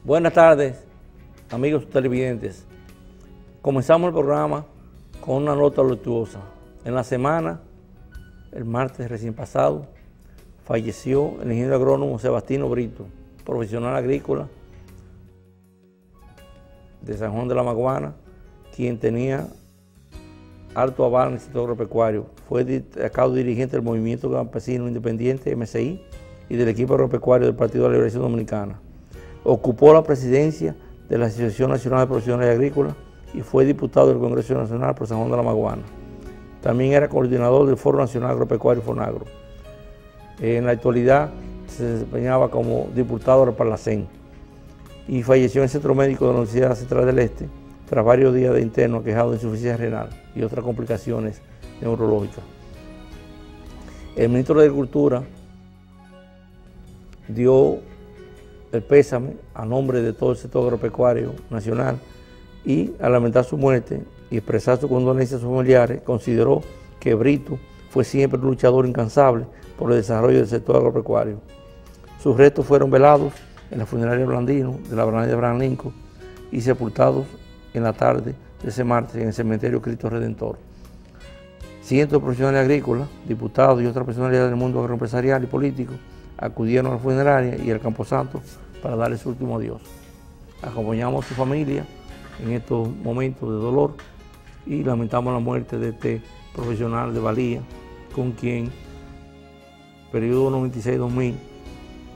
Buenas tardes, amigos televidentes. Comenzamos el programa con una nota luctuosa. En la semana, el martes recién pasado, falleció el ingeniero agrónomo Sebastino Brito, profesional agrícola de San Juan de la Maguana, quien tenía alto aval en el sector agropecuario. Fue destacado dirigente del Movimiento Campesino Independiente, MCI, y del equipo agropecuario del Partido de la Liberación Dominicana. Ocupó la presidencia de la Asociación Nacional de Profesionales Agrícolas y fue diputado del Congreso Nacional por San Juan de la Maguana. También era coordinador del Foro Nacional Agropecuario FONAGRO. En la actualidad se desempeñaba como diputado del Parlacén y falleció en el Centro Médico de la Universidad Central del Este tras varios días de interno aquejado de insuficiencia renal y otras complicaciones neurológicas. El ministro de Agricultura dio el pésame a nombre de todo el sector agropecuario nacional y al lamentar su muerte y expresar su condolencia a sus familiares, consideró que Brito fue siempre un luchador incansable por el desarrollo del sector agropecuario. Sus restos fueron velados en la funeraria Blandino de la Avenida Abraham Lincoln y sepultados en la tarde de ese martes en el cementerio Cristo Redentor. Cientos de profesionales agrícolas, diputados y otras personalidades del mundo agroempresarial y político acudieron a la funeraria y al Camposanto para darle su último adiós. Acompañamos a su familia en estos momentos de dolor y lamentamos la muerte de este profesional de valía, con quien periodo 96-2000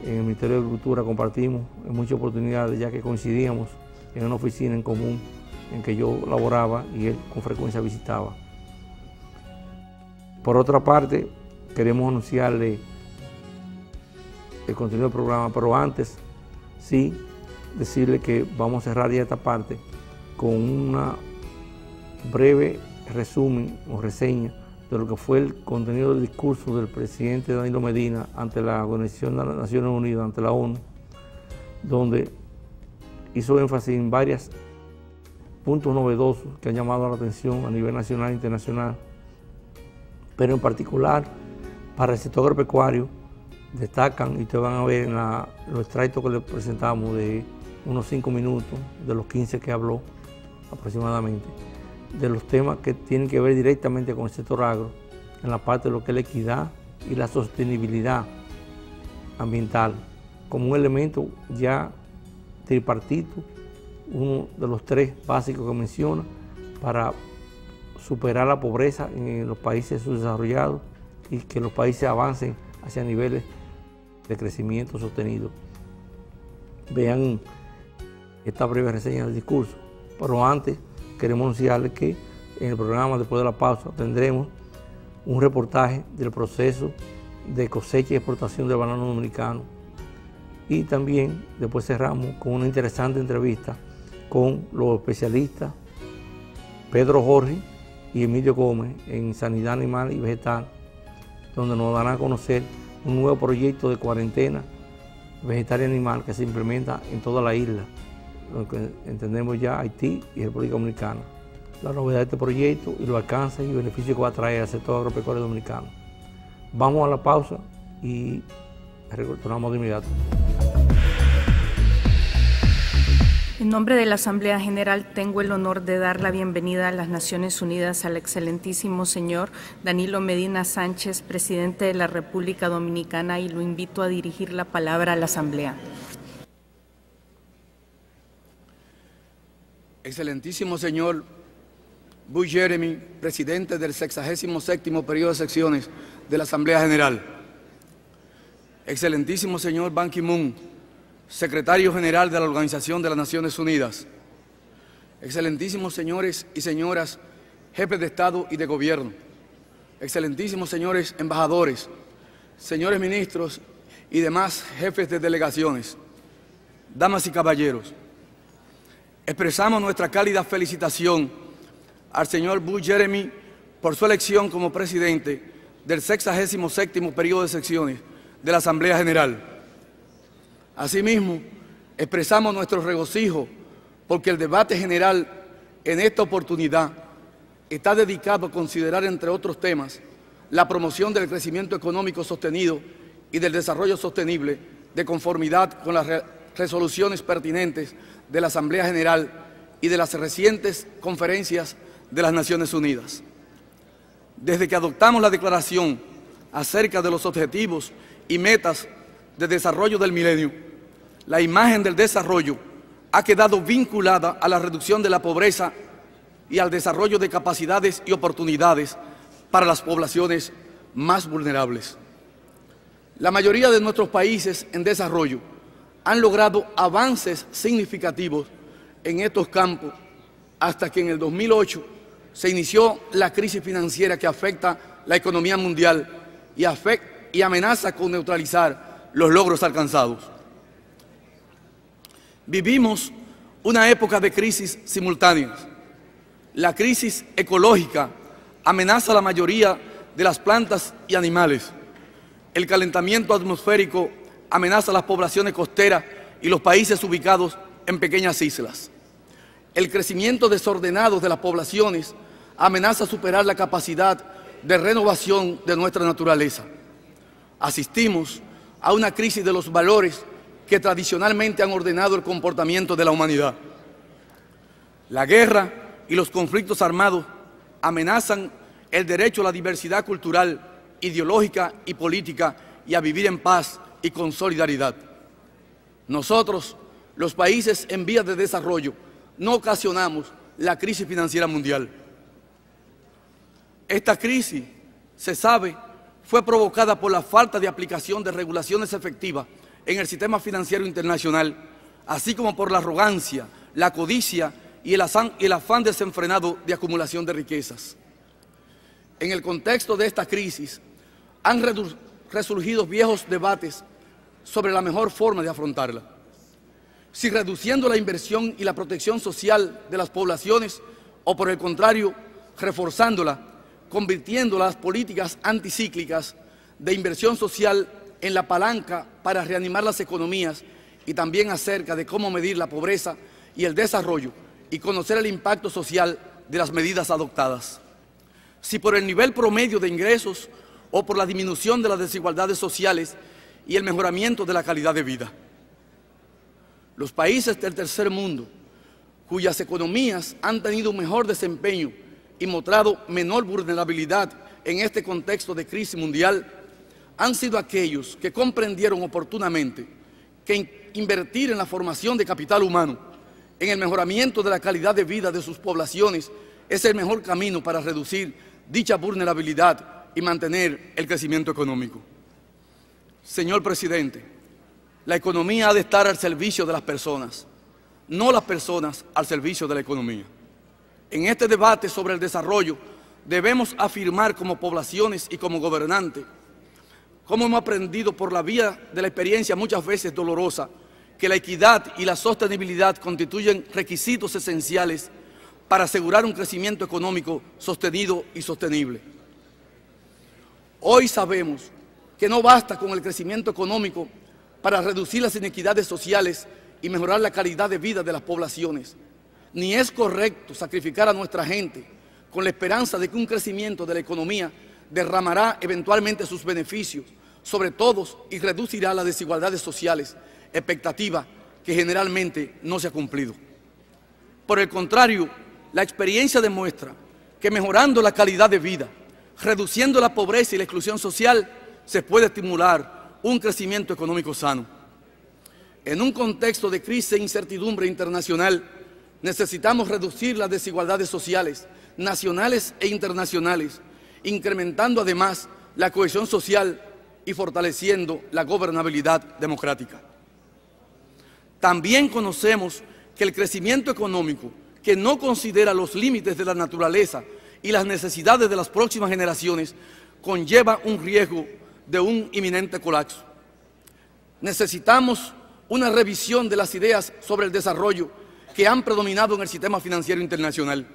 en el Ministerio de Agricultura compartimos en muchas oportunidades, ya que coincidíamos en una oficina en común en que yo laboraba y él con frecuencia visitaba. Por otra parte, queremos anunciarle el contenido del programa, pero antes sí decirle que vamos a cerrar ya esta parte con una breve resumen o reseña de lo que fue el contenido del discurso del presidente Danilo Medina ante la Organización de las Naciones Unidas, ante la ONU, donde hizo énfasis en varios puntos novedosos que han llamado la atención a nivel nacional e internacional, pero en particular para el sector agropecuario destacan, y ustedes van a ver en los extractos que les presentamos de unos 5 minutos, de los 15 que habló aproximadamente, de los temas que tienen que ver directamente con el sector agro, en la parte de lo que es la equidad y la sostenibilidad ambiental, como un elemento ya tripartito, uno de los 3 básicos que menciona, para superar la pobreza en los países subdesarrollados y que los países avancen hacia niveles de crecimiento sostenido. Vean esta breve reseña del discurso, pero antes queremos anunciarles que en el programa después de la pausa tendremos un reportaje del proceso de cosecha y exportación del banano dominicano y también después cerramos con una interesante entrevista con los especialistas Pedro Jorge y Emilio Gómez en sanidad animal y vegetal, donde nos darán a conocer un nuevo proyecto de cuarentena vegetal y animal que se implementa en toda la isla, lo que entendemos ya Haití y República Dominicana. La novedad de este proyecto y los alcances y beneficios que va a traer al sector agropecuario dominicano. Vamos a la pausa y retornamos de inmediato. En nombre de la Asamblea General tengo el honor de dar la bienvenida a las Naciones Unidas al excelentísimo señor Danilo Medina Sánchez, presidente de la República Dominicana, y lo invito a dirigir la palabra a la Asamblea. Excelentísimo señor Bush Jeremy, presidente del 67º periodo de secciones de la Asamblea General. Excelentísimo señor Ban Ki-moon, secretario general de la Organización de las Naciones Unidas. Excelentísimos señores y señoras, jefes de Estado y de Gobierno. Excelentísimos señores embajadores, señores ministros y demás jefes de delegaciones. Damas y caballeros, expresamos nuestra cálida felicitación al señor Bush Jeremy por su elección como presidente del 67º periodo de secciones de la Asamblea General. Asimismo, expresamos nuestro regocijo porque el debate general en esta oportunidad está dedicado a considerar, entre otros temas, la promoción del crecimiento económico sostenido y del desarrollo sostenible de conformidad con la resoluciones pertinentes de la Asamblea General y de las recientes conferencias de las Naciones Unidas. Desde que adoptamos la Declaración acerca de los objetivos y metas de desarrollo del milenio, la imagen del desarrollo ha quedado vinculada a la reducción de la pobreza y al desarrollo de capacidades y oportunidades para las poblaciones más vulnerables. La mayoría de nuestros países en desarrollo han logrado avances significativos en estos campos hasta que en el 2008 se inició la crisis financiera que afecta la economía mundial y amenaza con neutralizar los logros alcanzados. Vivimos una época de crisis simultáneas. La crisis ecológica amenaza a la mayoría de las plantas y animales. El calentamiento atmosférico amenaza a las poblaciones costeras y los países ubicados en pequeñas islas. El crecimiento desordenado de las poblaciones amenaza superar la capacidad de renovación de nuestra naturaleza. Asistimos a una crisis de los valores que tradicionalmente han ordenado el comportamiento de la humanidad. La guerra y los conflictos armados amenazan el derecho a la diversidad cultural, ideológica y política y a vivir en paz y con solidaridad. Nosotros, los países en vías de desarrollo, no ocasionamos la crisis financiera mundial. Esta crisis, se sabe, fue provocada por la falta de aplicación de regulaciones efectivas en el sistema financiero internacional, así como por la arrogancia, la codicia y el afán desenfrenado de acumulación de riquezas. En el contexto de esta crisis, han resurgido viejos debates sobre la mejor forma de afrontarla. Si reduciendo la inversión y la protección social de las poblaciones, o por el contrario, reforzándola, convirtiendo las políticas anticíclicas de inversión social en la palanca para reanimar las economías, y también acerca de cómo medir la pobreza y el desarrollo y conocer el impacto social de las medidas adoptadas. Si por el nivel promedio de ingresos o por la disminución de las desigualdades sociales y el mejoramiento de la calidad de vida. Los países del tercer mundo, cuyas economías han tenido un mejor desempeño y mostrado menor vulnerabilidad en este contexto de crisis mundial, han sido aquellos que comprendieron oportunamente que invertir en la formación de capital humano, en el mejoramiento de la calidad de vida de sus poblaciones, es el mejor camino para reducir dicha vulnerabilidad y mantener el crecimiento económico. Señor Presidente, la economía ha de estar al servicio de las personas, no las personas al servicio de la economía. En este debate sobre el desarrollo debemos afirmar como poblaciones y como gobernantes, como hemos aprendido por la vía de la experiencia muchas veces dolorosa, que la equidad y la sostenibilidad constituyen requisitos esenciales para asegurar un crecimiento económico sostenido y sostenible. Hoy sabemos que no basta con el crecimiento económico para reducir las inequidades sociales y mejorar la calidad de vida de las poblaciones, ni es correcto sacrificar a nuestra gente con la esperanza de que un crecimiento de la economía derramará eventualmente sus beneficios sobre todos y reducirá las desigualdades sociales, expectativa que generalmente no se ha cumplido. Por el contrario, la experiencia demuestra que mejorando la calidad de vida, reduciendo la pobreza y la exclusión social, se puede estimular un crecimiento económico sano. En un contexto de crisis e incertidumbre internacional, necesitamos reducir las desigualdades sociales, nacionales e internacionales, incrementando además la cohesión social y fortaleciendo la gobernabilidad democrática. También conocemos que el crecimiento económico, que no considera los límites de la naturaleza y las necesidades de las próximas generaciones, conlleva un riesgo de un inminente colapso. Necesitamos una revisión de las ideas sobre el desarrollo que han predominado en el sistema financiero internacional.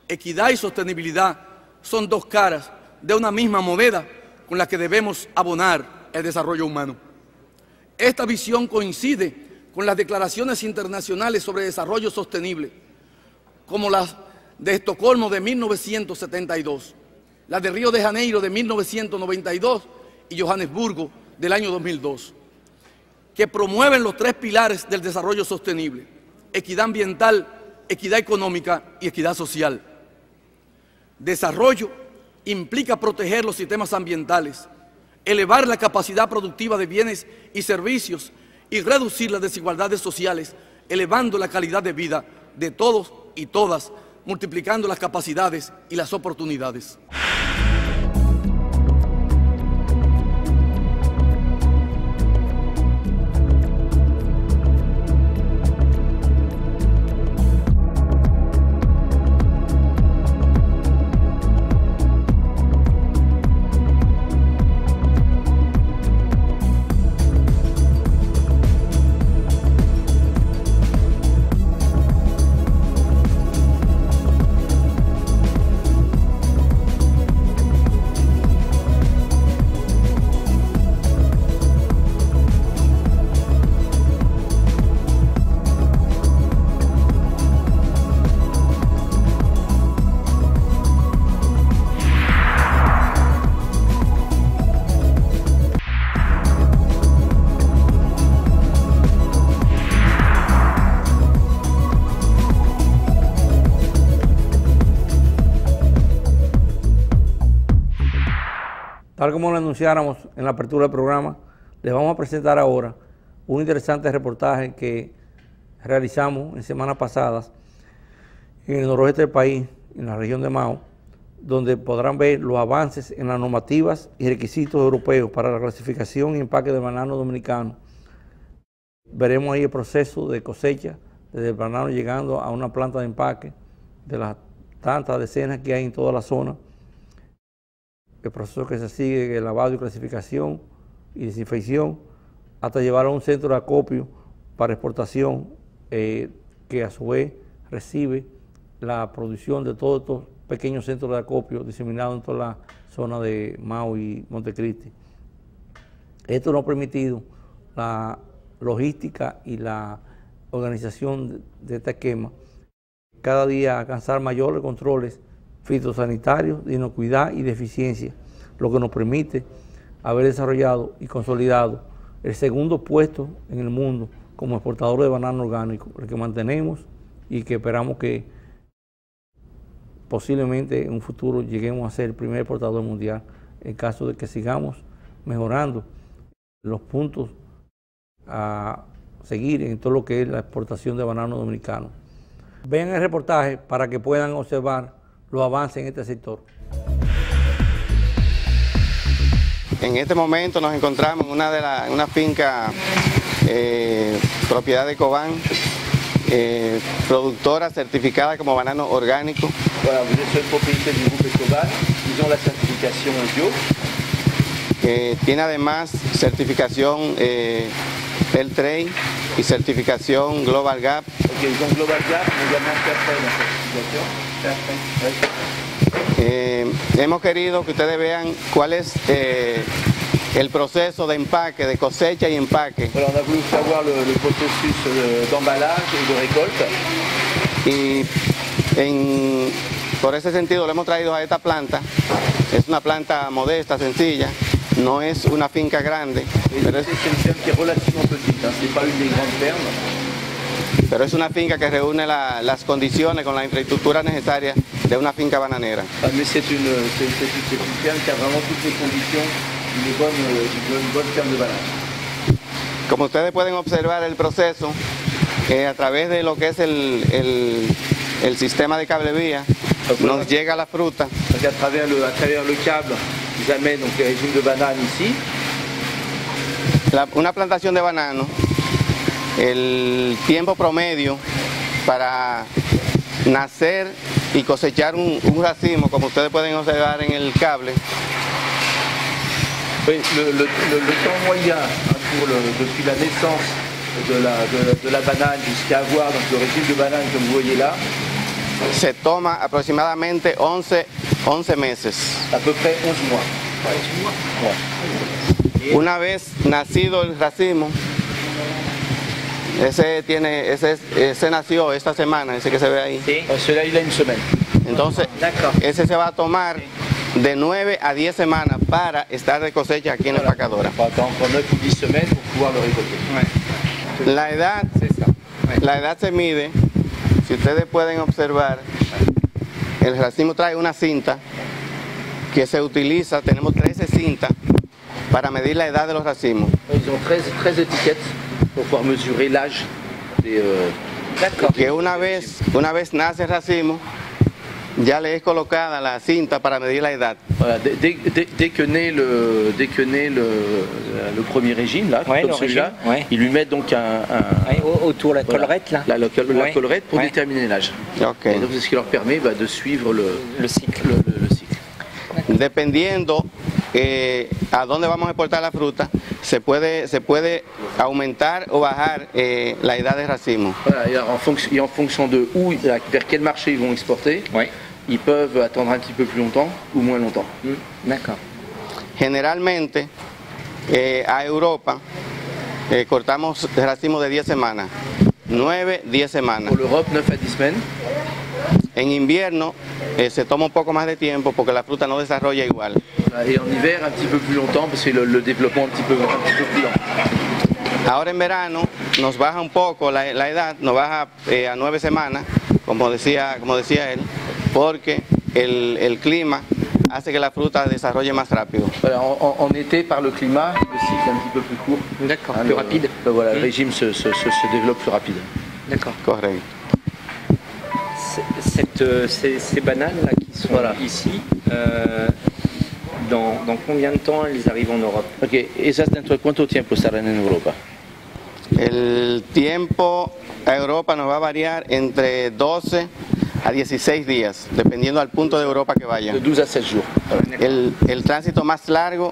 Equidad y sostenibilidad son dos caras de una misma moneda con la que debemos abonar el desarrollo humano. Esta visión coincide con las declaraciones internacionales sobre desarrollo sostenible, como las de Estocolmo de 1972, la de Río de Janeiro de 1992 y Johannesburgo del año 2002, que promueven los 3 pilares del desarrollo sostenible: equidad ambiental, equidad económica y equidad social. Desarrollo implica proteger los sistemas ambientales, elevar la capacidad productiva de bienes y servicios y reducir las desigualdades sociales, elevando la calidad de vida de todos y todas, multiplicando las capacidades y las oportunidades. Tal como lo anunciáramos en la apertura del programa, les vamos a presentar ahora un interesante reportaje que realizamos en semanas pasadas en el noroeste del país, en la región de Mao, donde podrán ver los avances en las normativas y requisitos europeos para la clasificación y empaque del banano dominicano. Veremos ahí el proceso de cosecha, desde el banano llegando a una planta de empaque, de las tantas decenas que hay en toda la zona, el proceso que se sigue, el lavado y clasificación y desinfección, hasta llevarlo a un centro de acopio para exportación, que a su vez recibe la producción de todos estos pequeños centros de acopio diseminados en toda la zona de Mao y Montecristi. Esto nos ha permitido la logística y la organización de este esquema, cada día alcanzar mayores controles fitosanitarios, de inocuidad y de eficiencia, lo que nos permite haber desarrollado y consolidado el segundo puesto en el mundo como exportador de banano orgánico, el que mantenemos y que esperamos que posiblemente en un futuro lleguemos a ser el primer exportador mundial, en caso de que sigamos mejorando los puntos a seguir en todo lo que es la exportación de banano dominicano. Vean el reportaje para que puedan observar los avances en este sector. En este momento nos encontramos en una finca propiedad de Cobán, productora certificada como banano orgánico. Voilà, vous êtes sur une propriété du groupe Ecoban, ils ont la certification bio. Tiene además certificación el Trade y certificación Global Gap. Ok, ils ont Global Gap, mais également Fairtrade en certificación. Hemos querido que ustedes vean cuál es el proceso de empaque, de cosecha y empaque. Voilà, on a voulu savoir le processus d'emballage et de récolte. Y por ese sentido lo hemos traído a esta planta. Es una planta modesta, sencilla, no es una finca grande. Pero es une ferme qui est relativement petite, hein, c'est pas une des grandes fermes. Pero es una finca que reúne las condiciones con la infraestructura necesaria de una finca bananera. Mais c'est une ferme qui a vraiment toutes les conditions d'une bonne ferme de banane. Como ustedes pueden observar el proceso, a través de lo que es el sistema de cablevía, nos llega la fruta. Donc à travers le câble, ils amènent donc les régimes de banane ici. Una plantación de banano, el tiempo promedio para nacer y cosechar un racimo, como ustedes pueden observar en el cable. Oui, le temps moyen depuis la naissance de la banane jusqu'à avoir donc, le régime de banane comme vous voyez là, se toma aproximadamente 11 meses. À peu près 11 mois. Una vez nacido el racimo, ese nació esta semana, ese que se ve ahí. Sí. Celui-là, il a une semaine. Entonces, ese se va a tomar de 9 a 10 semanas para estar de cosecha aquí en la empacadora. Il faut attendre 9 ou 10 semaines pour pouvoir le récolter. La edad se mide, si ustedes pueden observar, el racimo trae una cinta que se utiliza, tenemos 13 cintas para medir la edad de los racimos. Ils ont 13 étiquettes pour pouvoir mesurer l'âge des... Que una vez nace el racimo, ya le es colocada la cinta para medir la edad. Voilà, dès que naît le premier régime, là, Ouais, comme le celui-là, régime, ouais. ils lui mettent donc Ouais, autour de la collerette, là. la Ouais. collerette pour Ouais. déterminer l'âge. Ok. Et donc c'est ce qui leur permet de suivre Le cycle. le cycle. Dependiendo a dónde vamos a exportar la fruta, se puede aumentar o bajar la edad del racimo. Voilà, et en fonction de vers quel marché ils vont exporter, Ouais. ils peuvent attendre un petit peu plus longtemps ou moins longtemps. D'accord. Generalmente a Europa cortamos racimos de 10 semanas, 9, 10 semanas. Pour l'Europe, 9 à 10 semaines. En invierno se toma un poco más de tiempo porque la fruta no desarrolla igual. Et en hiver, un petit peu plus longtemps parce que le développement un petit peu plus lent. Ahora en verano nos baja un poco la edad, nos baja a 9 semanas, como decía él, porque el clima hace que la fruta desarrolle más rápido. Voilà, en été, par le climat, le cycle est un petit peu plus court. D'accord, Hein, plus rapide. Voilà, le régime se développe plus rapide. D'accord. Correcto. Ces bananes là qui sont Voilà. ici, dans combien de temps elles arrivent en Europe? Ok, esas dentro de cuánto tiempo estarán en Europa? El tiempo a Europa nos va a variar entre 12 a 16 días, dependiendo al punto de Europa que vaya. De 12 à 16 jours. Voilà. El tránsito más largo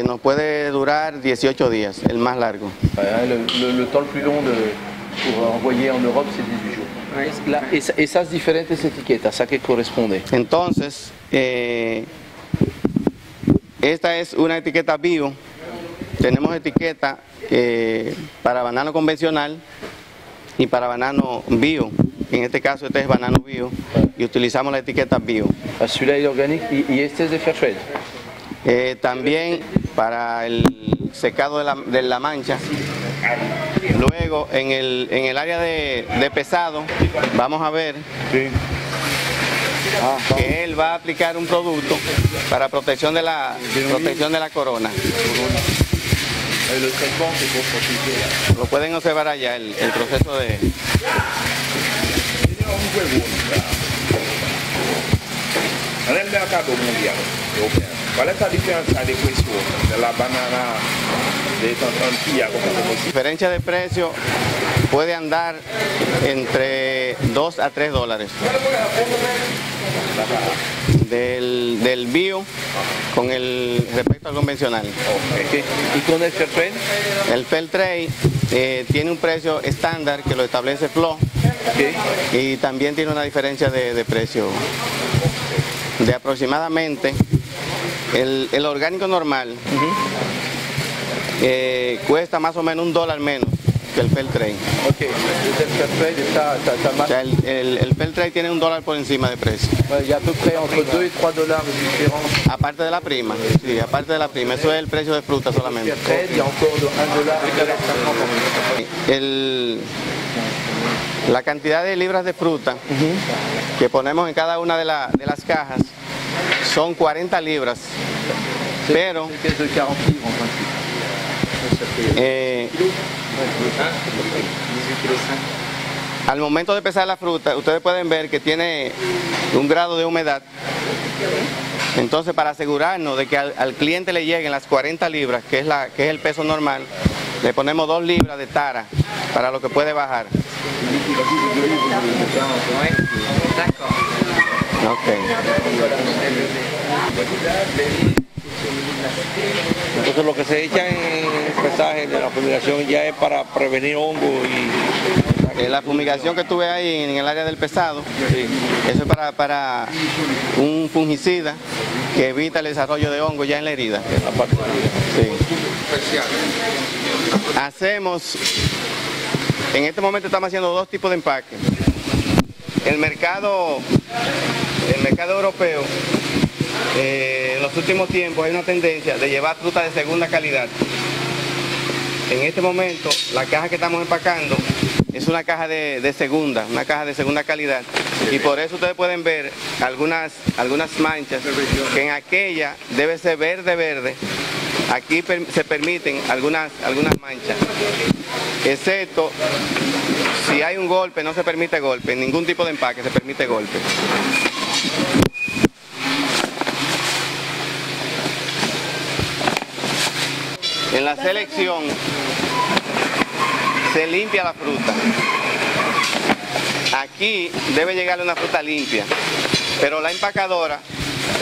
nos puede durar 18 días, el más largo. Voilà, le temps le plus long pour envoyer en Europe, c'est 18 jours. Ouais, Là, esas diferentes etiquetas, ¿a qué corresponde? Entonces, esta es una etiqueta bio. Tenemos etiqueta para banano convencional y para banano bio. En este caso este es banano bio y utilizamos la etiqueta bio. Ah, celui-là est organique y este es de Fairtrade. También para el secado de la mancha. Luego en el área de pesado vamos a ver que él va a aplicar un producto para protección de la corona. Le traitement, c'est pour protéger. Lo pueden observar allá el proceso de... Nel mercato mondiale europeo, qual è la differenza di prezzo della banana di Tanzania come così? Diferencia de precio puede andar entre 2 a 3 dólares. Del bio con el respecto al convencional. Okay. ¿Y con el Fairtrade? El Fairtrade tiene un precio estándar que lo establece FLO. Okay. Y también tiene una diferencia de precio de aproximadamente el orgánico normal cuesta más o menos $1 menos que el Fairtrade. Ok, el Fairtrade está O más. sea, el Fairtrade tiene $1 por encima de precio. Il y a à peu près entre 2 et 3 dollars de différence. Aparte de la prima, sí, aparte de la prima, eso es el precio de fruta solamente. Fairtrade, il y a encore de 1 dollar et La cantidad de libras de fruta que ponemos en cada una de las cajas son 40 libras, pero de 40 livres en principe. al momento de pesar la fruta, ustedes pueden ver que tiene un grado de humedad. Entonces, para asegurarnos de que al cliente le lleguen las 40 libras, que es el peso normal, le ponemos 2 libras de tara para lo que puede bajar. Okay. Entonces lo que se echa en el pesaje de la fumigación ya es para prevenir hongos y... La fumigación que tuve ahí en el área del pesado, eso es para un fungicida que evita el desarrollo de hongo ya en la herida. Sí. En este momento estamos haciendo 2 tipos de empaque. El mercado europeo en los últimos tiempos hay una tendencia de llevar fruta de segunda calidad. En este momento, la caja que estamos empacando es una caja de segunda calidad. Y por eso ustedes pueden ver algunas manchas, que en aquella debe ser verde. Aquí se permiten algunas manchas, excepto si hay un golpe, no se permite golpe, en ningún tipo de empaque se permite golpe. En la selección se limpia la fruta. Aquí debe llegarle una fruta limpia, pero la empacadora,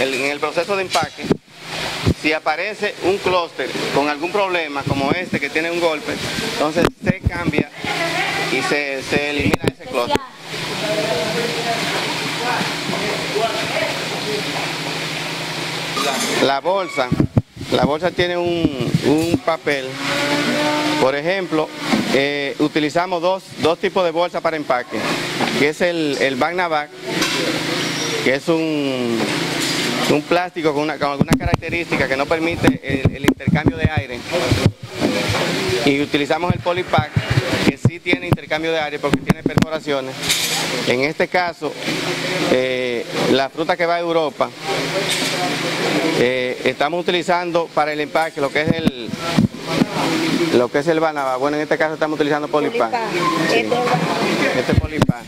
en el proceso de empaque, si aparece un clúster con algún problema como este que tiene un golpe, entonces se cambia y se elimina ese clúster. La bolsa tiene un papel. Por ejemplo, utilizamos dos tipos de bolsa para empaque, que es el Bagna-Bag, que es un plástico con alguna característica que no permite el intercambio de aire. Y utilizamos el Polypack, que sí tiene intercambio de aire porque tiene perforaciones. En este caso, la fruta que va a Europa, estamos utilizando para el empaque lo que es el Bagna-Bag. Bueno, en este caso estamos utilizando Polypack. Sí, este Polypack.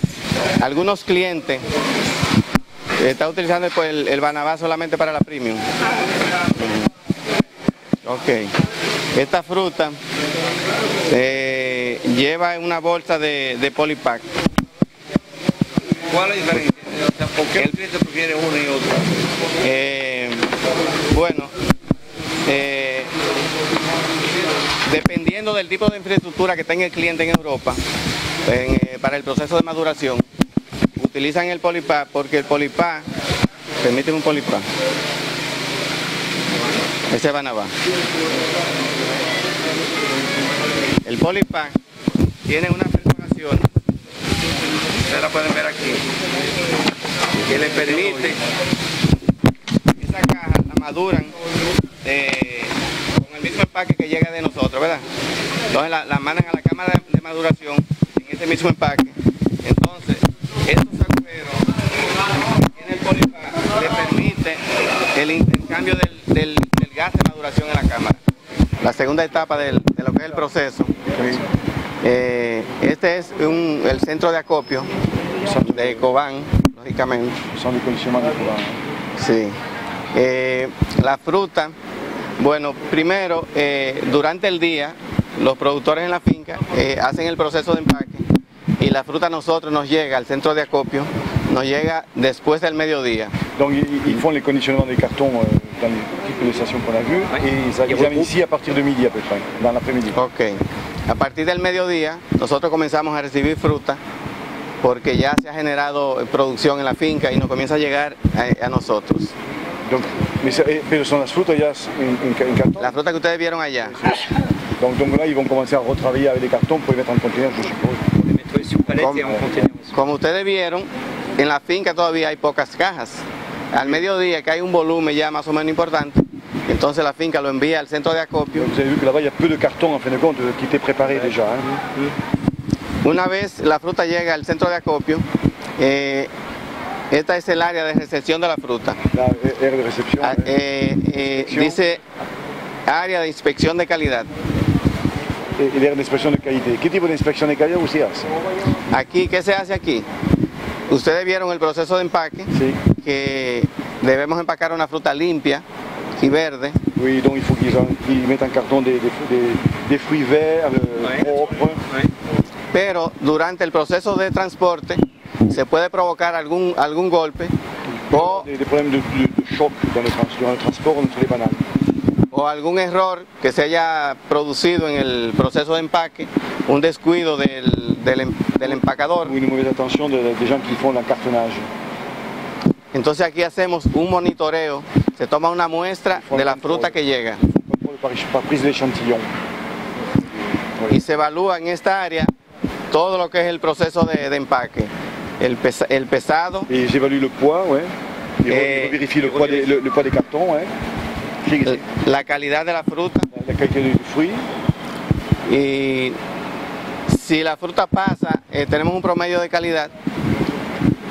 Algunos clientes están utilizando el Bagna-Bag solamente para la premium. Ok. Esta fruta lleva una bolsa de Polypack. ¿Cuál es la diferencia? O sea, ¿por qué el cliente prefiere uno y otro? Bueno, dependiendo del tipo de infraestructura que tenga el cliente en Europa, para el proceso de maduración, utilizan el Polypack porque el Polypack, permíteme un Polypack, ese Bagna-Bag. El Polypack tiene una perforación, ustedes la pueden ver aquí, que le permite, esa caja la maduran con el mismo empaque que llega de nosotros, ¿verdad? Entonces la mandan a la cámara de maduración en ese mismo empaque. Entonces, estos agujeros que tiene el Polypack le permite el intercambio del gas de maduración en la cámara. La segunda etapa de lo que es el proceso. Este es el centro de acopio de Cobán, lógicamente. Sí. La fruta, bueno, primero, durante el día, los productores en la finca hacen el proceso de empaque y la fruta a nosotros nos llega al centro de acopio, nos llega después del mediodía. Donc ils font les conditionnements des cartons dans les types de stations qu'on a vues et ils arrivent ici à partir de midi à peu près, dans l'après-midi. Ok. A partir del mediodía nosotros comenzamos a recibir fruta porque ya se ha generado producción en la finca y nos comienza a llegar a nosotros. Donc, pero son las frutas ya en cartón. La fruta que ustedes vieron allá. Donc là ils vont commencer à retravailler avec les cartons pour les mettre en conteneur, je suppose. Como ustedes vieron, en la finca todavía hay pocas cajas. Al mediodía, que hay un volumen ya más o menos importante, entonces la finca lo envía al centro de acopio. Vous avez vu que là-bas il y a peu de cartons en fin de compte qui étaient préparés déjà. Una vez la fruta llega al centro de acopio, esta es el área de recepción de la fruta. La área de recepción. Dice área de inspección de calidad. El área de inspección de calidad. ¿Qué tipo de inspección de calidad usted hace? Aquí, ¿qué se hace aquí? Ustedes vieron el proceso de empaque, sí, que debemos empacar una fruta limpia y verde. Oui, donc il faut qu'ils mettent en carton des fruits verts, propres. Pero durante el proceso de transporte se puede provocar algún golpe o des problèmes de choc dans le transport entre les bananes. O algún error que se haya producido en el proceso de empaque, un descuido del empacador. Une mauvaise attention des gens qui font l'encartonnage. Entonces aquí hacemos un monitoreo, se toma una muestra de la fruta que llega. Par prise de échantillon. Y se evalúa en esta área todo lo que es el proceso de empaque, el pesado. Y j'évalue le poids, ouais. Et vérifier le poids des cartons, hein. La calidad de la fruta. La calidad del fruit. Y si la fruta pasa, tenemos un promedio de calidad,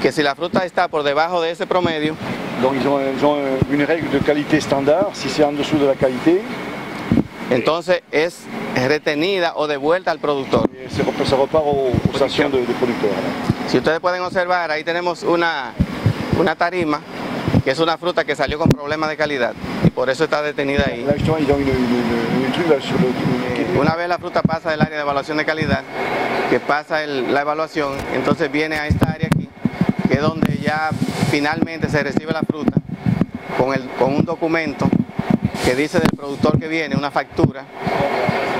que si la fruta está por debajo de ese promedio, donc ils ont une règle de qualité standard. Si c'est en dessous de la qualité, entonces es retenida o devuelta al productor. Se repart aux stations de producteurs. Si ustedes pueden observar, ahí tenemos una tarima, que es una fruta que salió con problemas de calidad y por eso está detenida ahí. Una vez la fruta pasa del área de evaluación de calidad, que pasa la evaluación, entonces viene a esta área aquí, que es donde ya finalmente se recibe la fruta con un documento que dice del productor que viene, una factura,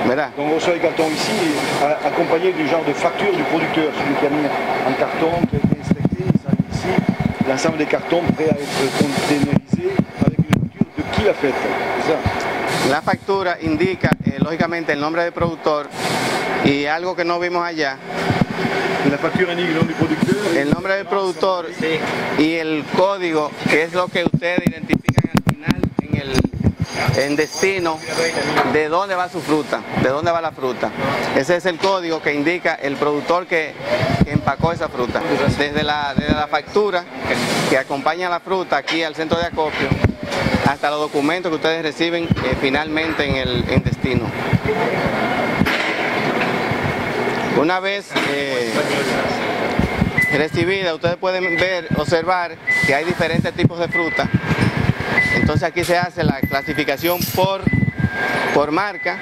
¿verdad? Donc on reçoit les cartons ici, accompagné du genre de facture du producteur, celui qui a mis un carton, qui a été inspecté, ça arrive ici, l'ensemble des cartons prêts à être containerisés avec une facture de qui l'a fait, c'est ça. La factura indica, lógicamente, el nombre del productor y algo que no vimos allá. La factura indica el nombre del productor. El nombre del productor y el código, que es lo que ustedes identifican al final en destino, de dónde va su fruta, de dónde va la fruta. Ese es el código que indica el productor que empacó esa fruta. Desde la factura que acompaña la fruta aquí al centro de acopio, hasta los documentos que ustedes reciben finalmente en destino. Una vez recibida, ustedes pueden observar que hay diferentes tipos de fruta. Entonces aquí se hace la clasificación por marca,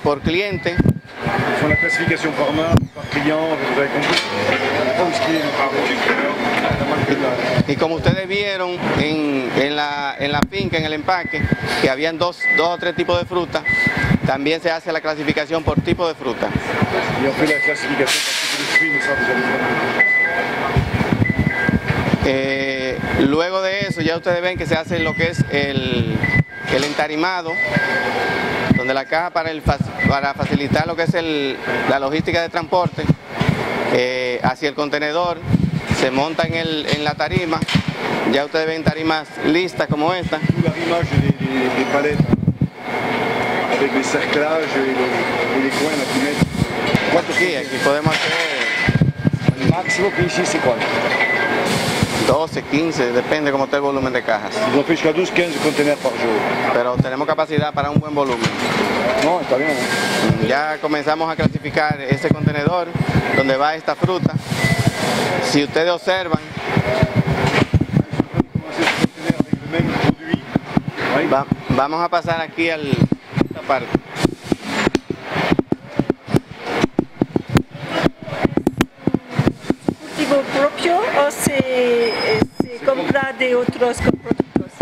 por cliente. La clasificación por marca, por client, vous avez compris. Y como ustedes vieron en la finca, en el empaque, que habían dos o tres tipos de fruta, también se hace la clasificación por tipo de fruta. Y on fait la clasificación por tipo de fruit, ça vous allez luego de eso ya ustedes ven que se hace lo que es el entarimado, donde la caja para facilitar lo que es la logística de transporte hacia el contenedor se monta en la tarima. Ya ustedes ven tarimas listas como esta. des palettes avec les cerclages et les coins qui mettent. Aquí podemos hacer el máximo que ici c'est quoi? 12, 15, depende cómo esté el volumen de cajas. Ils ont fait jusqu'à 12-15 conteneurs par jour. Pero tenemos capacidad para un buen volumen. No, está bien. Ya comenzamos a clasificar ese contenedor donde va esta fruta. Si ustedes observan, vamos a pasar aquí a esta parte. ¿Cultivo propio o se compra de otros productores?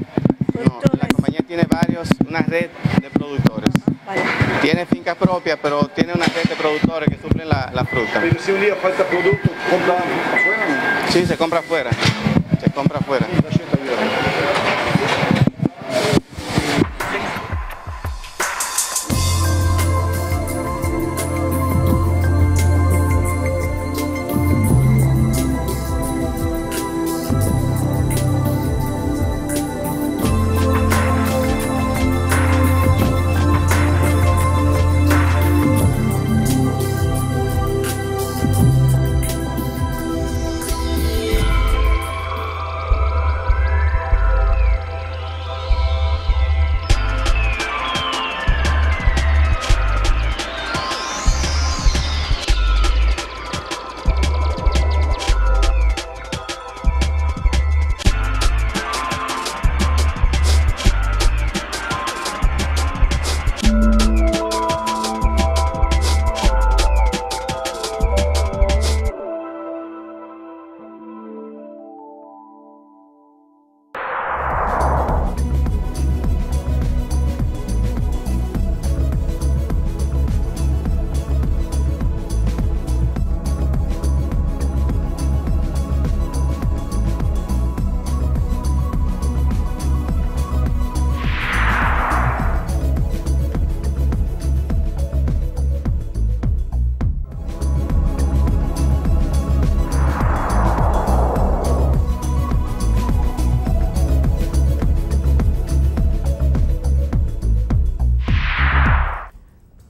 No, la compañía tiene una red de productores. Vale. Tiene fincas propias, pero tiene una red de productores que suplen la fruta. Pero si un día falta producto, ¿compra afuera? Sí, se compra afuera. Se compra afuera.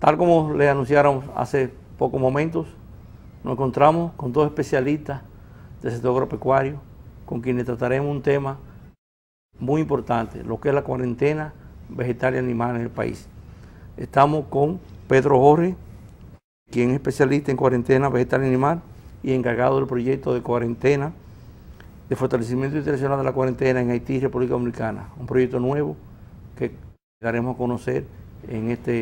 Tal como les anunciaron hace pocos momentos, nos encontramos con dos especialistas del sector agropecuario, con quienes trataremos un tema muy importante, lo que es la cuarentena vegetal y animal en el país. Estamos con Pedro Jorge, quien es especialista en cuarentena vegetal y animal y encargado del proyecto de cuarentena, de fortalecimiento internacional de la cuarentena en Haití y República Dominicana, un proyecto nuevo que daremos a conocer en esta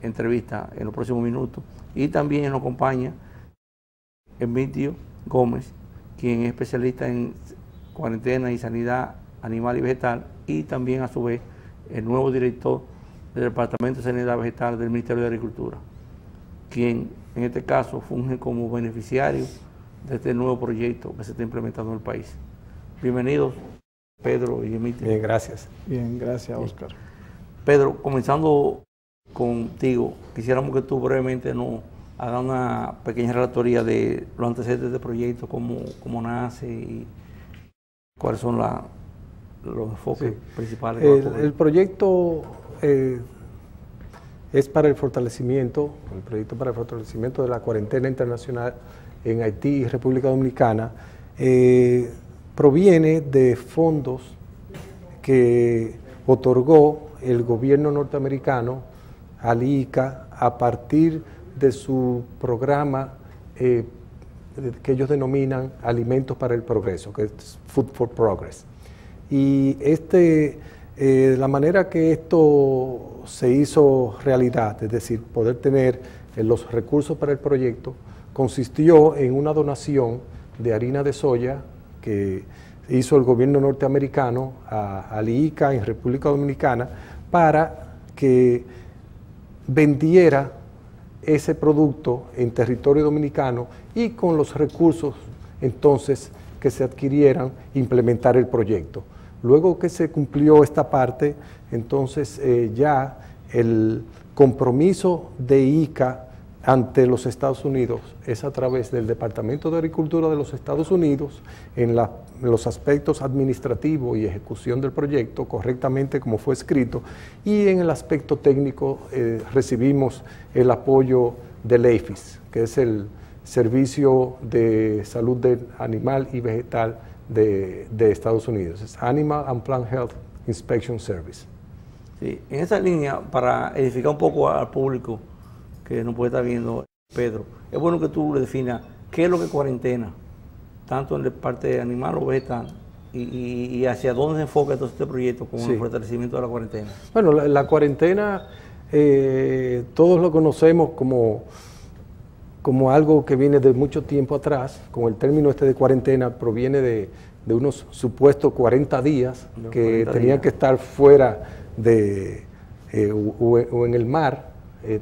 entrevista en los próximos minutos. Y también nos acompaña Emilio Gómez, quien es especialista en cuarentena y sanidad animal y vegetal, y también a su vez el nuevo director del Departamento de Sanidad Vegetal del Ministerio de Agricultura, quien en este caso funge como beneficiario de este nuevo proyecto que se está implementando en el país. Bienvenidos, Pedro y Emilio. Bien, gracias. Bien, gracias, Oscar. Pedro, comenzando contigo, quisiéramos que tú brevemente nos hagas una pequeña relatoría de los antecedentes del proyecto, cómo nace y cuáles son los enfoques principales. El proyecto es para el proyecto para el fortalecimiento de la cuarentena internacional en Haití y República Dominicana. Proviene de fondos que otorgó el gobierno norteamericano al ICA a partir de su programa que ellos denominan Alimentos para el Progreso, que es Food for Progress. Y la manera que esto se hizo realidad, es decir, poder tener los recursos para el proyecto, consistió en una donación de harina de soya que hizo el gobierno norteamericano al ICA en República Dominicana para que vendiera ese producto en territorio dominicano y con los recursos entonces que se adquirieran implementar el proyecto. Luego que se cumplió esta parte, entonces ya el compromiso de ICA ante los Estados Unidos es a través del Departamento de Agricultura de los Estados Unidos en los aspectos administrativos y ejecución del proyecto correctamente como fue escrito, y en el aspecto técnico recibimos el apoyo del APHIS, que es el Servicio de Salud Animal y Vegetal de Estados Unidos, es Animal and Plant Health Inspection Service. Sí, en esa línea, para edificar un poco al público que nos puede estar viendo, Pedro, es bueno que tú le definas qué es lo que es cuarentena, tanto en la parte animal o vegetal, y hacia dónde se enfoca entonces este proyecto con el fortalecimiento de la cuarentena. Bueno, la cuarentena todos lo conocemos como algo que viene de mucho tiempo atrás. Con el término de cuarentena proviene de unos supuestos 40 días que tenían que estar fuera o en el mar,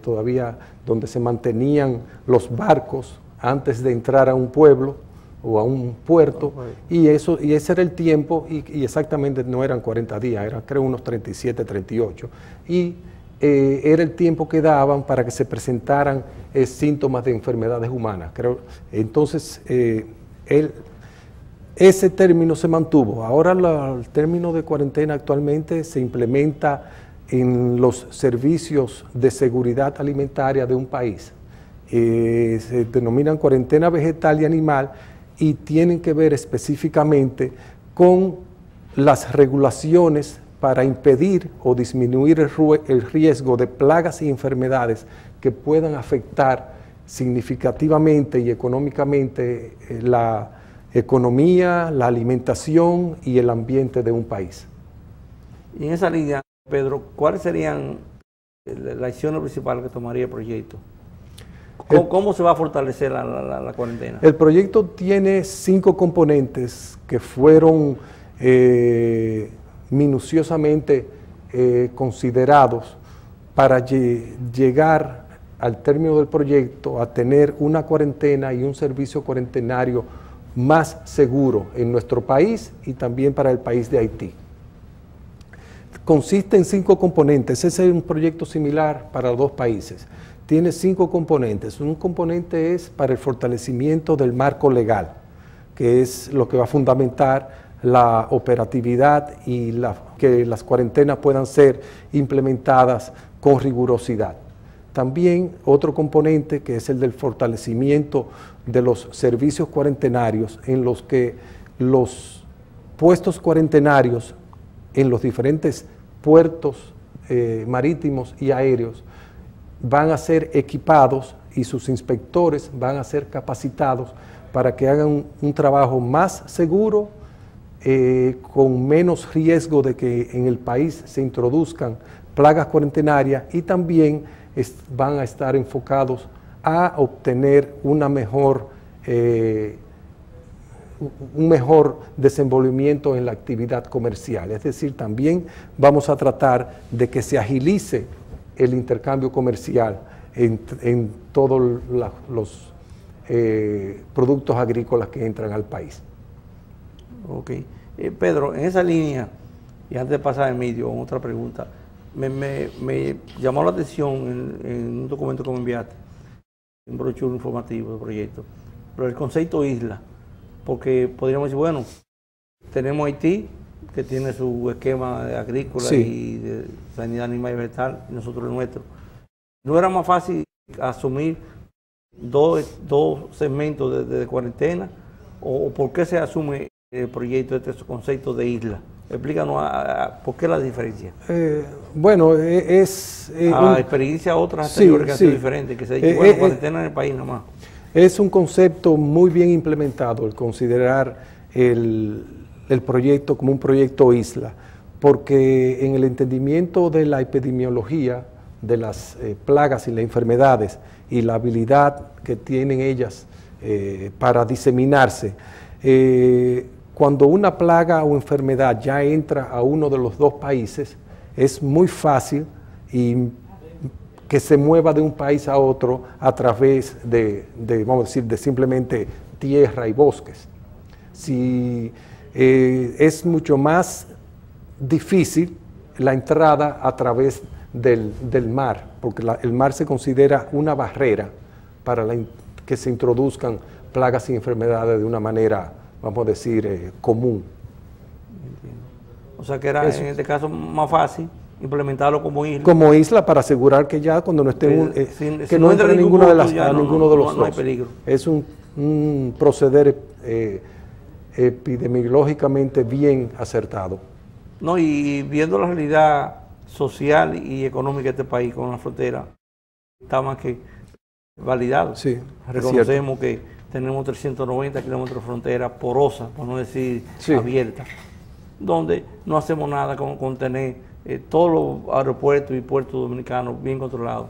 todavía donde se mantenían los barcos antes de entrar a un pueblo o a un puerto, y ese era el tiempo, y exactamente no eran 40 días, eran creo unos 37, 38, y era el tiempo que daban para que se presentaran síntomas de enfermedades humanas. Entonces, ese término se mantuvo. Ahora el término de cuarentena actualmente se implementa en los servicios de seguridad alimentaria de un país. Se denominan cuarentena vegetal y animal y tienen que ver específicamente con las regulaciones para impedir o disminuir el riesgo de plagas y enfermedades que puedan afectar significativamente y económicamente la economía, la alimentación y el ambiente de un país. Y en esa línea, Pedro, ¿cuáles serían las acciones principales que tomaría el proyecto? ¿Cómo se va a fortalecer la cuarentena? El proyecto tiene 5 componentes que fueron minuciosamente considerados para llegar al término del proyecto a tener una cuarentena y un servicio cuarentenario más seguro en nuestro país y también para el país de Haití. Consiste en 5 componentes. Ese es un proyecto similar para los 2 países. Tiene 5 componentes. Un componente es para el fortalecimiento del marco legal, que es lo que va a fundamentar la operatividad y que las cuarentenas puedan ser implementadas con rigurosidad. también otro componente que es el del fortalecimiento de los servicios cuarentenarios, en los que los puestos cuarentenarios en los diferentes puertos marítimos y aéreos van a ser equipados y sus inspectores van a ser capacitados para que hagan un trabajo más seguro, con menos riesgo de que en el país se introduzcan plagas cuarentenarias, y también van a estar enfocados a obtener un mejor desenvolvimiento en la actividad comercial. Es decir, también vamos a tratar de que se agilice el intercambio comercial en todos los productos agrícolas que entran al país. Ok. Pedro, en esa línea, y antes de pasar a Emilio, otra pregunta, me llamó la atención en un documento que me enviaste, un brochure informativo del proyecto, pero el concepto isla, porque podríamos decir, bueno, tenemos Haití, que tiene su esquema agrícola y de sanidad animal y vegetal, y nosotros el nuestro. ¿No era más fácil asumir dos segmentos de cuarentena? ¿O por qué se asume el proyecto de este concepto de isla? Explícanos por qué la diferencia. Bueno, a la experiencia de otras anteriores que han sido diferentes, que se dice, bueno, cuarentena en el país nada más. Es un concepto muy bien implementado el considerar el proyecto como un proyecto isla, porque en el entendimiento de la epidemiología, de las plagas y las enfermedades y la habilidad que tienen ellas para diseminarse, cuando una plaga o enfermedad ya entra a uno de los dos países, es muy fácil que se mueva de un país a otro a través vamos a decir, de simplemente tierra y bosques. Si es mucho más difícil la entrada a través del mar, porque el mar se considera una barrera para que se introduzcan plagas y enfermedades de una manera, vamos a decir, común. O sea que era en este caso más fácil implementarlo como isla. Como isla, para asegurar que ya cuando no esté que no entre ninguno de los dos. No hay peligro. Es un proceder epidemiológicamente bien acertado. No, y viendo la realidad social y económica de este país con la frontera, está más que validado. Sí, reconocemos que tenemos 390 kilómetros de frontera porosa, por no decir abierta, donde no hacemos nada con tener todos los aeropuertos y puertos dominicanos bien controlados.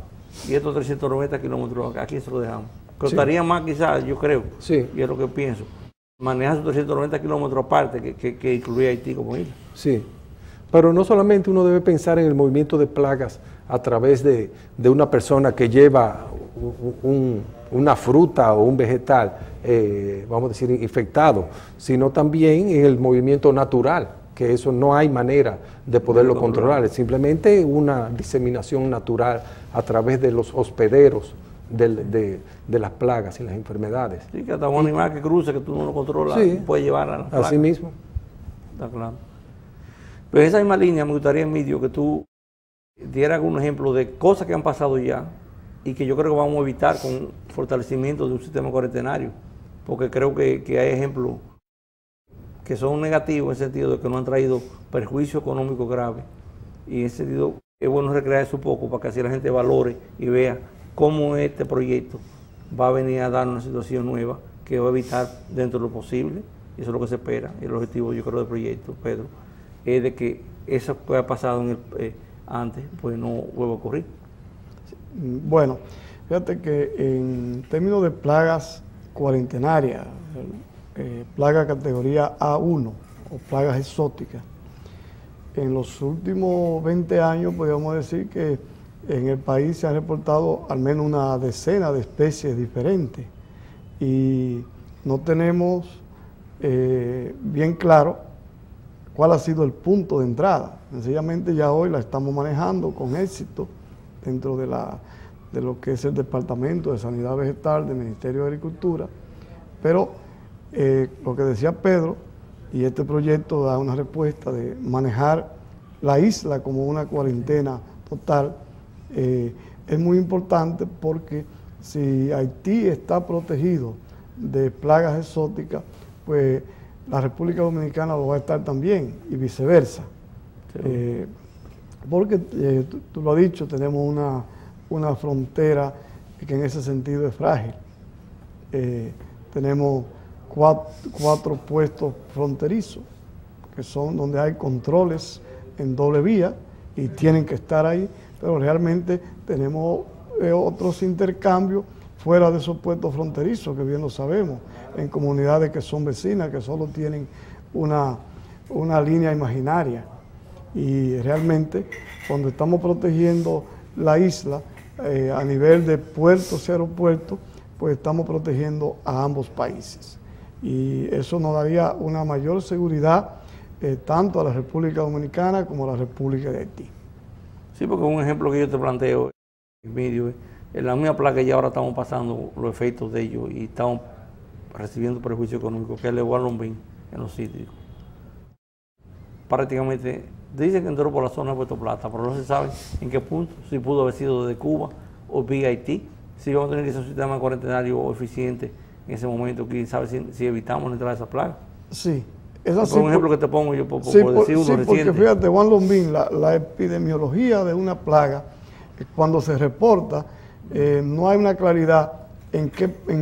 Y estos 390 kilómetros, ¿a quién se los dejamos? Costaría más quizás, yo creo, y es lo que pienso, manejar esos 390 kilómetros aparte que incluye Haití como isla. Sí, pero no solamente uno debe pensar en el movimiento de plagas a través de una persona que lleva una fruta o un vegetal, vamos a decir, infectado, sino también en el movimiento natural, que eso no hay manera de poderlo controlar, es simplemente una diseminación natural a través de los hospederos de las plagas y las enfermedades. Sí, que hasta un animal que cruce, que tú no lo controlas, puede llevar a la plaga. Así mismo. Está claro. Pero en esa misma línea me gustaría, Emilio, que tú dieras un ejemplo de cosas que han pasado ya y que yo creo que vamos a evitar con fortalecimiento de un sistema cuarentenario, porque creo que hay ejemplos que son negativos en el sentido de que no han traído perjuicio económico grave, y en ese sentido es bueno recrear eso un poco para que así la gente valore y vea cómo este proyecto va a venir a dar una situación nueva que va a evitar dentro de lo posible, y eso es lo que se espera. El objetivo, yo creo, del proyecto, Pedro, es de que eso que ha pasado antes pues no vuelva a ocurrir. Bueno, fíjate que en términos de plagas cuarentenarias, plaga categoría A1 o plagas exóticas, en los últimos 20 años podríamos decir que en el país se han reportado al menos una decena de especies diferentes y no tenemos bien claro cuál ha sido el punto de entrada. Sencillamente ya hoy la estamos manejando con éxito dentro de lo que es el Departamento de Sanidad Vegetal del Ministerio de Agricultura, pero lo que decía Pedro, y este proyecto da una respuesta de manejar la isla como una cuarentena total, es muy importante porque si Haití está protegido de plagas exóticas, pues la República Dominicana lo va a estar también y viceversa. Sí. Porque tú lo has dicho, tenemos una frontera que en ese sentido es frágil. Tenemos cuatro puestos fronterizos, que son donde hay controles en doble vía y tienen que estar ahí, pero realmente tenemos otros intercambios fuera de esos puestos fronterizos, que bien lo sabemos, en comunidades que son vecinas, que solo tienen una línea imaginaria. Y realmente, cuando estamos protegiendo la isla a nivel de puertos y aeropuertos, pues estamos protegiendo a ambos países. Y eso nos daría una mayor seguridad tanto a la República Dominicana como a la República de Haití. Sí, porque un ejemplo que yo te planteo, Emilio, en la misma plaga ya ahora estamos pasando los efectos de ellos y estamos recibiendo perjuicio económico, que es el Juan Lombín en los cítricos. Prácticamente dicen que entró por la zona de Puerto Plata, pero no se sabe en qué punto, si pudo haber sido desde Cuba o vía Haití, si vamos a tener que hacer un sistema cuarentenario eficiente en ese momento, quién sabe si evitamos entrar a esa plaga. Sí. Es así, un ejemplo que te pongo yo por sí, decir uno sí, reciente. Porque fíjate, Juan Lombín, la epidemiología de una plaga, cuando se reporta, no hay una claridad en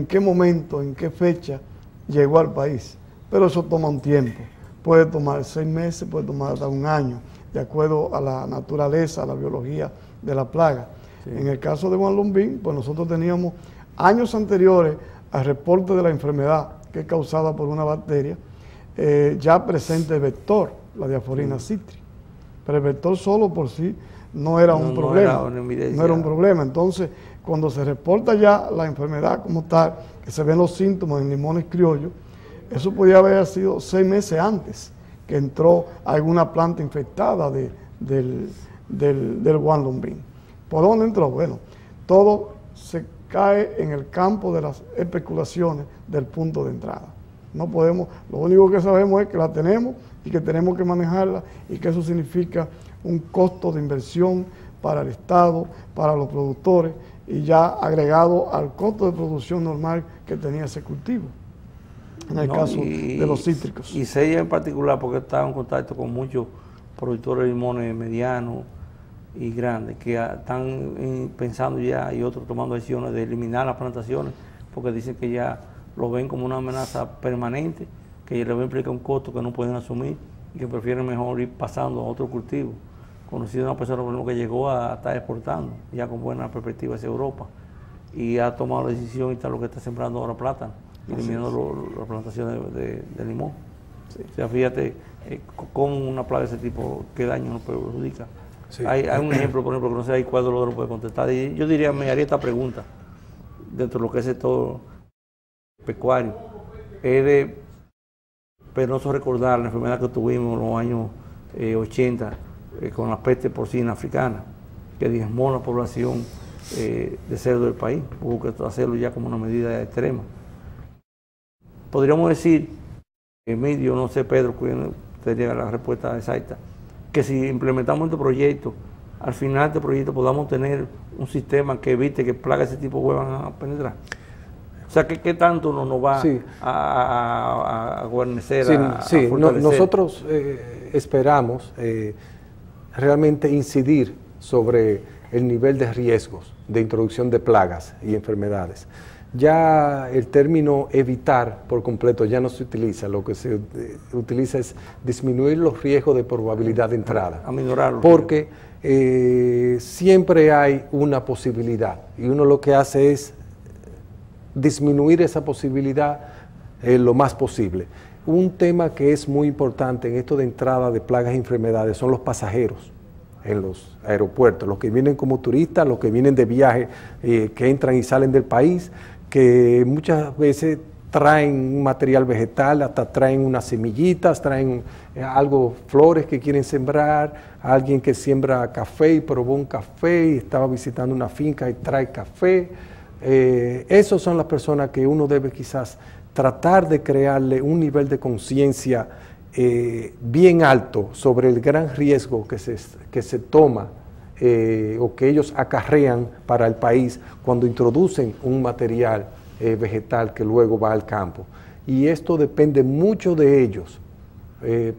qué momento, en qué fecha llegó al país. Pero eso toma un tiempo. Puede tomar 6 meses, puede tomar hasta 1 año, de acuerdo a la naturaleza, a la biología de la plaga. Sí. En el caso de Juan Lombín, pues nosotros teníamos años anteriores al reporte de la enfermedad que es causada por una bacteria, ya presente el vector, la diaforina citri. Pero el vector solo por sí no era un problema. No era un problema. Entonces, cuando se reporta ya la enfermedad como tal, que se ven los síntomas en limones criollos, eso podía haber sido 6 meses antes que entró alguna planta infectada del Juan Lombín. ¿Por dónde entró? Bueno, todo se cae en el campo de las especulaciones del punto de entrada. No podemos, lo único que sabemos es que la tenemos y que tenemos que manejarla y que eso significa un costo de inversión para el Estado, para los productores y ya agregado al costo de producción normal que tenía ese cultivo, en el caso de los cítricos. Y Sella en particular, porque está en contacto con muchos productores de limones medianos y grandes que están pensando ya y otros tomando decisiones de eliminar las plantaciones porque dicen que ya lo ven como una amenaza permanente, que les va a implicar un costo que no pueden asumir y que prefieren mejor ir pasando a otro cultivo. Conocí a una persona que llegó a estar exportando, ya con buena perspectiva hacia Europa, y ha tomado la decisión y está lo que está sembrando ahora plátano, eliminando las plantaciones de limón. Sí. O sea, fíjate cómo una plaga de ese tipo, qué daño nos perjudica. Sí. Hay un ejemplo, por ejemplo, que no sé ahí cuál de lo puede contestar. Y yo diría, me haría esta pregunta, dentro de lo que es todo pecuario, es de penoso recordar la enfermedad que tuvimos en los años 80 con la peste porcina africana, que diezmó la población de cerdo del país. Hubo que hacerlo ya como una medida extrema. Podríamos decir, Emilio, no sé, Pedro, que sería la respuesta exacta, que si implementamos este proyecto, al final de este proyecto podamos tener un sistema que evite que plagas de ese tipo vuelvan a penetrar. O sea, ¿qué tanto nos va a guarnecer, a fortalecer? Nosotros esperamos realmente incidir sobre el nivel de riesgos de introducción de plagas y enfermedades. Ya el término evitar por completo ya no se utiliza, lo que se utiliza es disminuir los riesgos de probabilidad de entrada. Aminorarlos. Porque siempre hay una posibilidad y uno lo que hace es disminuir esa posibilidad lo más posible. Un tema que es muy importante en esto de entrada de plagas y enfermedades son los pasajeros en los aeropuertos, los que vienen como turistas, los que vienen de viaje, que entran y salen del país, que muchas veces traen un material vegetal, hasta traen unas semillitas, traen algo, flores que quieren sembrar, alguien que siembra café y probó un café y estaba visitando una finca y trae café. Esas son las personas que uno debe quizás tratar de crearle un nivel de conciencia bien alto sobre el gran riesgo que se toma o que ellos acarrean para el país cuando introducen un material vegetal que luego va al campo. Y esto depende mucho de ellos,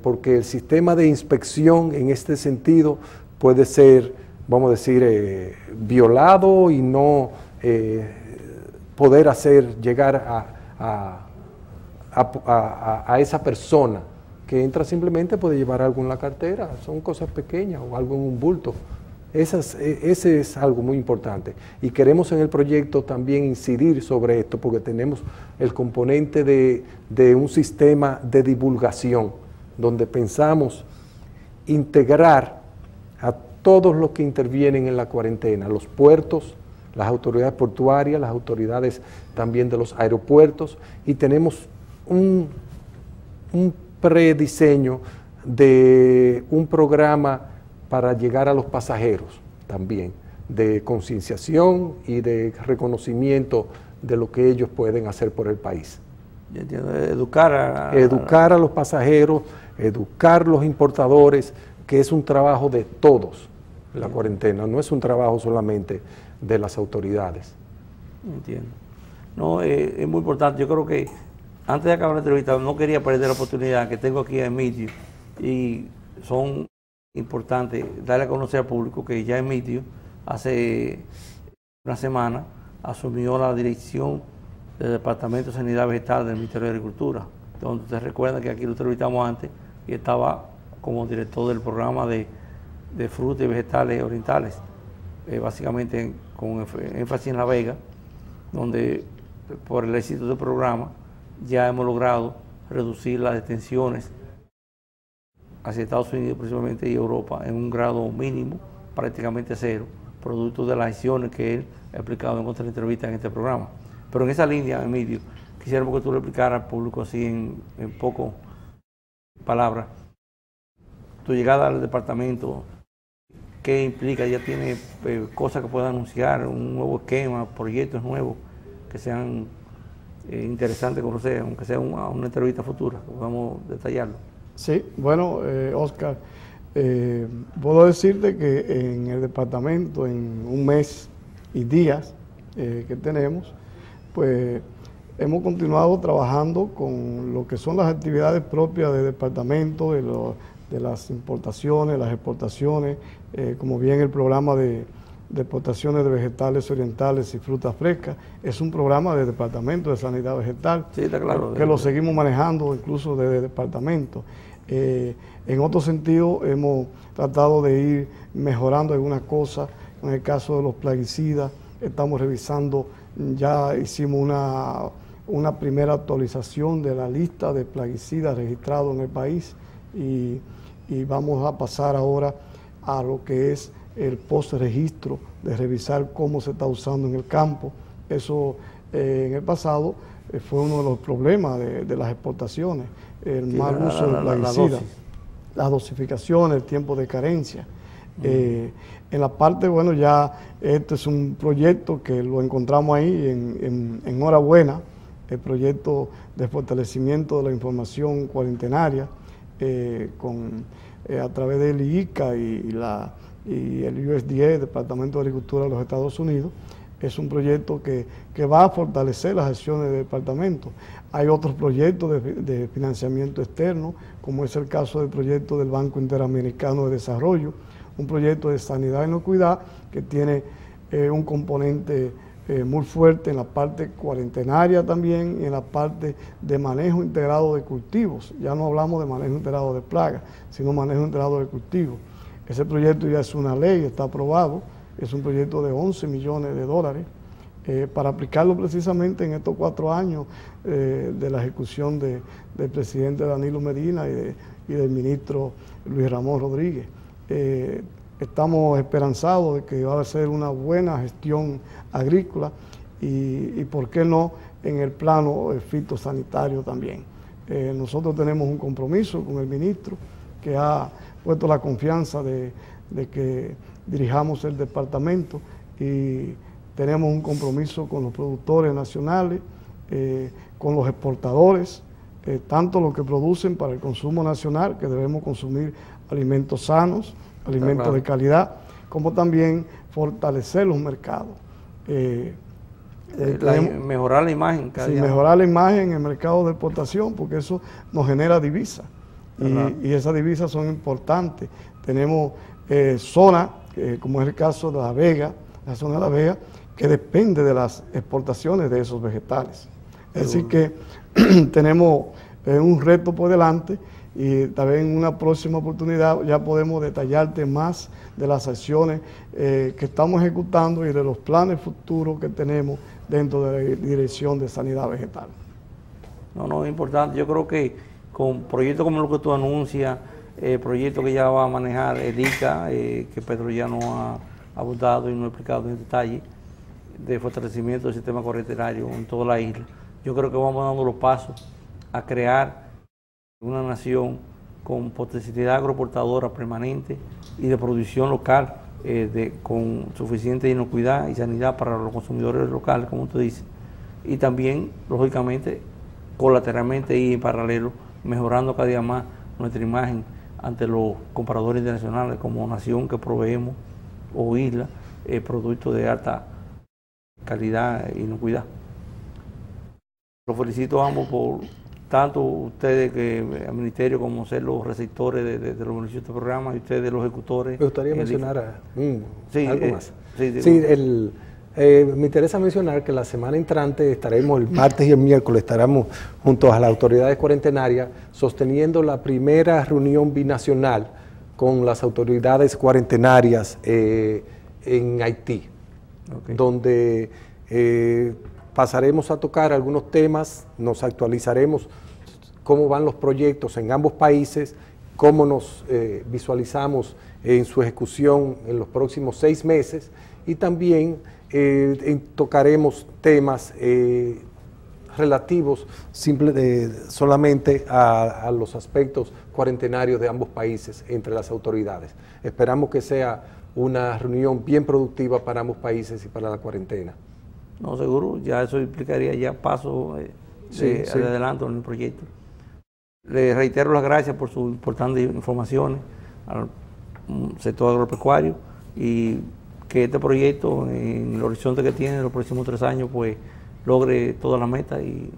porque el sistema de inspección en este sentido puede ser, vamos a decir, violado y no poder hacer llegar a esa persona que entra simplemente, puede llevar algo en la cartera, son cosas pequeñas o algo en un bulto. Ese es algo muy importante y queremos en el proyecto también incidir sobre esto porque tenemos el componente de un sistema de divulgación donde pensamos integrar a todos los que intervienen en la cuarentena, los puertos, las autoridades portuarias, las autoridades también de los aeropuertos, y tenemos un prediseño de un programa para llegar a los pasajeros también, de concienciación y de reconocimiento de lo que ellos pueden hacer por el país. Educar a los pasajeros, educar a los importadores, que es un trabajo de todos, la cuarentena, no es un trabajo solamente de las autoridades. Entiendo. No, es muy importante. Yo creo que antes de acabar la entrevista no quería perder la oportunidad que tengo aquí a Emilio, y son importantes darle a conocer al público que ya Emilio hace una semana asumió la dirección del Departamento de Sanidad Vegetal del Ministerio de Agricultura, donde ustedes recuerdan que aquí lo entrevistamos antes y estaba como director del programa de frutas y vegetales orientales, básicamente con énfasis en La Vega, donde por el éxito del programa ya hemos logrado reducir las detenciones hacia Estados Unidos principalmente y Europa en un grado mínimo, prácticamente cero, producto de las acciones que él ha explicado en otras entrevistas en este programa. Pero en esa línea, Emilio, quisiéramos que tú le explicaras al público así en pocas palabras tu llegada al departamento, qué implica, ya tiene cosas que pueda anunciar, un nuevo esquema, proyectos nuevos que sean interesantes conocer, aunque sea una entrevista futura, que podamos detallarlo. Sí, bueno, Oscar, puedo decirte que en el departamento, en un mes y días que tenemos, pues hemos continuado trabajando con lo que son las actividades propias del departamento, de las importaciones, las exportaciones, como bien el programa de exportaciones de vegetales orientales y frutas frescas. Es un programa del Departamento de Sanidad Vegetal, sí, está claro, que lo seguimos manejando incluso desde el departamento. En otro sentido, hemos tratado de ir mejorando algunas cosas. En el caso de los plaguicidas, estamos revisando, ya hicimos una primera actualización de la lista de plaguicidas registrados en el país y vamos a pasar ahora a lo que es el post-registro, de revisar cómo se está usando en el campo. Eso en el pasado fue uno de los problemas de las exportaciones, el mal uso de plaguicidas, las dosificaciones, el tiempo de carencia. En la parte, bueno, ya este es un proyecto que lo encontramos ahí en hora buena, el proyecto de fortalecimiento de la información cuarentenaria a través del IICA y el USDA, Departamento de Agricultura de los Estados Unidos. Es un proyecto que va a fortalecer las acciones del departamento. Hay otros proyectos de financiamiento externo, como es el caso del proyecto del Banco Interamericano de Desarrollo, un proyecto de sanidad e inocuidad que tiene un componente muy fuerte en la parte cuarentenaria también y en la parte de manejo integrado de cultivos. Ya no hablamos de manejo integrado de plagas, sino manejo integrado de cultivos. Ese proyecto ya es una ley, está aprobado, es un proyecto de 11 millones de dólares para aplicarlo precisamente en estos 4 años de la ejecución del presidente Danilo Medina y del ministro Luis Ramón Rodríguez. Estamos esperanzados de que va a ser una buena gestión agrícola y por qué no en el plano fitosanitario también. Nosotros tenemos un compromiso con el ministro que ha puesto la confianza de que dirijamos el departamento y tenemos un compromiso con los productores nacionales, con los exportadores, tanto los que producen para el consumo nacional, que debemos consumir alimentos sanos, alimentos de calidad, como también fortalecer los mercados. Mejorar la imagen. Mejorar la imagen en el mercado de exportación, porque eso nos genera divisas. Y esas divisas son importantes. Tenemos zonas, como es el caso de La Vega, la zona de La Vega, que depende de las exportaciones de esos vegetales. Es decir que tenemos un reto por delante, y también en una próxima oportunidad ya podemos detallarte más de las acciones que estamos ejecutando y de los planes futuros que tenemos dentro de la Dirección de Sanidad Vegetal. No, es importante. Yo creo que con proyectos como los que tú anuncias, proyectos que ya va a manejar el ICA, que Pedro ya nos ha abordado y nos ha explicado en detalle, de fortalecimiento del sistema cuarentenario en toda la isla, yo creo que vamos dando los pasos a crear una nación con potencialidad agroexportadora permanente y de producción local, con suficiente inocuidad y sanidad para los consumidores locales, como tú dices, y también, lógicamente, colateralmente y en paralelo, mejorando cada día más nuestra imagen ante los compradores internacionales como nación que proveemos o isla productos de alta calidad e inocuidad. Los felicito a ambos por tanto ustedes al ministerio como ser los receptores de los beneficios de este programa y ustedes los ejecutores. Me gustaría mencionar algo más. Me interesa mencionar que la semana entrante estaremos, el martes y el miércoles, estaremos junto a las autoridades cuarentenarias sosteniendo la primera reunión binacional con las autoridades cuarentenarias en Haití, donde pasaremos a tocar algunos temas, nos actualizaremos cómo van los proyectos en ambos países, cómo nos visualizamos en su ejecución en los próximos 6 meses y también tocaremos temas relativos solamente a los aspectos cuarentenarios de ambos países entre las autoridades. Esperamos que sea una reunión bien productiva para ambos países y para la cuarentena. No, seguro, ya eso implicaría ya paso de adelanto en el proyecto. Le reitero las gracias por sus importantes informaciones al sector agropecuario y que este proyecto, en el horizonte que tiene en los próximos 3 años, pues logre todas las metas y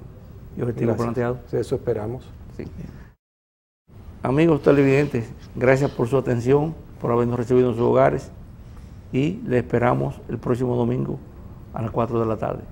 objetivos planteados. Sí, eso esperamos. Sí. Amigos televidentes, gracias por su atención, por habernos recibido en sus hogares y le esperamos el próximo domingo a las 4 de la tarde.